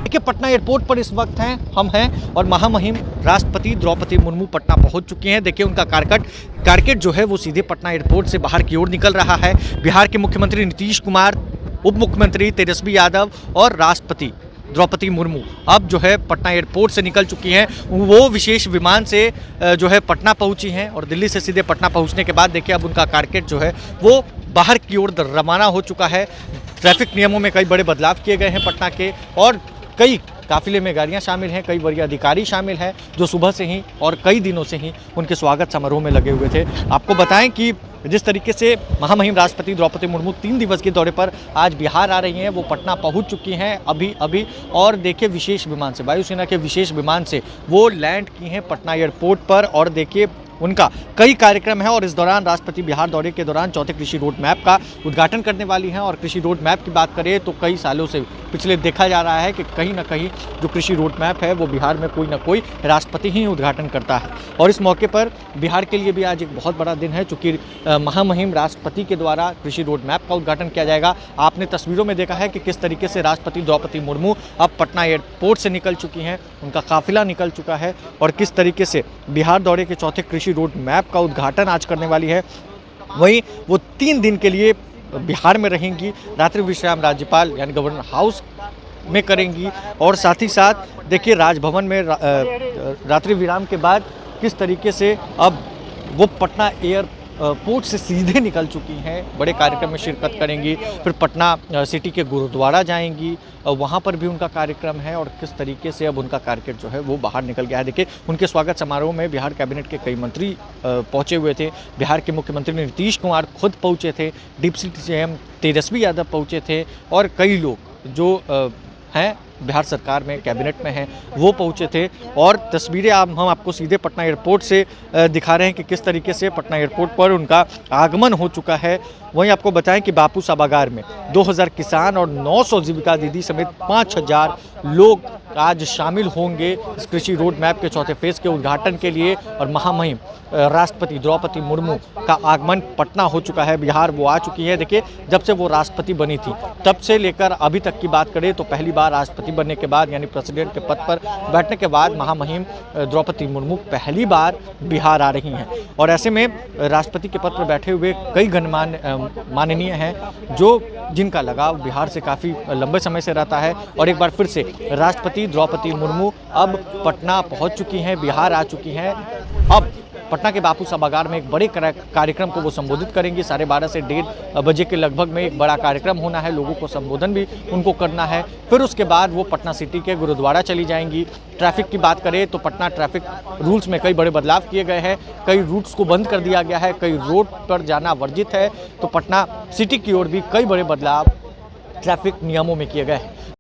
देखिए पटना एयरपोर्ट पर इस वक्त हम हैं और महामहिम राष्ट्रपति द्रौपदी मुर्मू पटना पहुंच चुकी हैं। देखिए उनका कारकेट जो है वो सीधे पटना एयरपोर्ट से बाहर की ओर निकल रहा है। बिहार के मुख्यमंत्री नीतीश कुमार, उप मुख्यमंत्री तेजस्वी यादव और राष्ट्रपति द्रौपदी मुर्मू अब जो है पटना एयरपोर्ट से निकल चुकी हैं। वो विशेष विमान से जो है पटना पहुंची हैं और दिल्ली से सीधे पटना पहुंचने के बाद देखिए अब उनका कारकेट जो है वो बाहर की ओर रवाना हो चुका है। ट्रैफिक नियमों में कई बड़े बदलाव किए गए हैं पटना के और कई काफिले में गाड़ियां शामिल हैं, कई वरीय अधिकारी शामिल हैं जो सुबह से ही और कई दिनों से ही उनके स्वागत समारोह में लगे हुए थे। आपको बताएं कि जिस तरीके से महामहिम राष्ट्रपति द्रौपदी मुर्मू 3 दिवस के दौरे पर आज बिहार आ रही हैं, वो पटना पहुंच चुकी हैं अभी और देखिए विशेष विमान से, वायुसेना के विशेष विमान से वो लैंड की हैं पटना एयरपोर्ट पर और देखिए उनका कई कार्यक्रम है और इस दौरान राष्ट्रपति बिहार दौरे के दौरान चौथे कृषि रोड मैप का उद्घाटन करने वाली हैं। और कृषि रोड मैप की बात करें तो कई सालों से पिछले देखा जा रहा है कि कहीं ना कहीं जो कृषि रोड मैप है वो बिहार में कोई ना कोई राष्ट्रपति ही उद्घाटन करता है और इस मौके पर बिहार के लिए भी आज एक बहुत बड़ा दिन है चूँकि महामहिम राष्ट्रपति के द्वारा कृषि रोड मैप का उद्घाटन किया जाएगा। आपने तस्वीरों में देखा है कि किस तरीके से राष्ट्रपति द्रौपदी मुर्मू अब पटना एयरपोर्ट से निकल चुकी हैं, उनका काफिला निकल चुका है और किस तरीके से बिहार दौरे के चौथे कृषि रोड मैप का उद्घाटन आज करने वाली है। वहीं वो 3 दिन के लिए बिहार में रहेंगी, रात्रि विश्राम राज्यपाल यानी गवर्नर हाउस में करेंगी और साथ ही साथ देखिए राजभवन में रात्रि विराम के बाद किस तरीके से अब वो पटना एयरपोर्ट से सीधे निकल चुकी हैं, बड़े कार्यक्रम में शिरकत करेंगी, फिर पटना सिटी के गुरुद्वारा जाएंगी, वहाँ पर भी उनका कार्यक्रम है और किस तरीके से अब उनका कारकेट जो है वो बाहर निकल गया है। देखिए उनके स्वागत समारोह में बिहार कैबिनेट के कई मंत्री पहुँचे हुए थे, बिहार के मुख्यमंत्री नीतीश कुमार खुद पहुँचे थे, डिप्टी सीएम तेजस्वी यादव पहुँचे थे और कई लोग जो हैं बिहार सरकार में कैबिनेट में हैं वो पहुंचे थे और तस्वीरें हम आपको सीधे पटना एयरपोर्ट से दिखा रहे हैं कि किस तरीके से पटना एयरपोर्ट पर उनका आगमन हो चुका है। वहीं आपको बताएं कि बापू सभागार में 2000 किसान और 900 जीविका दीदी समेत 5000 लोग आज शामिल होंगे इस कृषि रोड मैप के चौथे फेज के उद्घाटन के लिए और महामहिम राष्ट्रपति द्रौपदी मुर्मू का आगमन पटना हो चुका है, बिहार वो आ चुकी है। देखिए जब से वो राष्ट्रपति बनी थी तब से लेकर अभी तक की बात करें तो पहली बार राष्ट्रपति बनने के बाद यानी प्रेसिडेंट के पद पर बैठने के बाद महामहिम द्रौपदी मुर्मू पहली बार बिहार आ रही हैं और ऐसे में राष्ट्रपति के पद पर बैठे हुए कई गणमान्य माननीय हैं जो जिनका लगाव बिहार से काफ़ी लंबे समय से रहता है और एक बार फिर से राष्ट्रपति द्रौपदी मुर्मू अब पटना पहुंच चुकी हैं, बिहार आ चुकी हैं। अब पटना के बापू सभागार में एक बड़े कार्यक्रम को वो संबोधित करेंगी, 12:30 से 1:30 बजे के लगभग में एक बड़ा कार्यक्रम होना है, लोगों को संबोधन भी उनको करना है। फिर उसके बाद वो पटना सिटी के गुरुद्वारा चली जाएंगी। ट्रैफिक की बात करें तो पटना ट्रैफिक रूल्स में कई बड़े बदलाव किए गए हैं, कई रूट्स को बंद कर दिया गया है, कई रोड पर जाना वर्जित है, तो पटना सिटी की ओर भी कई बड़े बदलाव ट्रैफिक नियमों में किए गए हैं।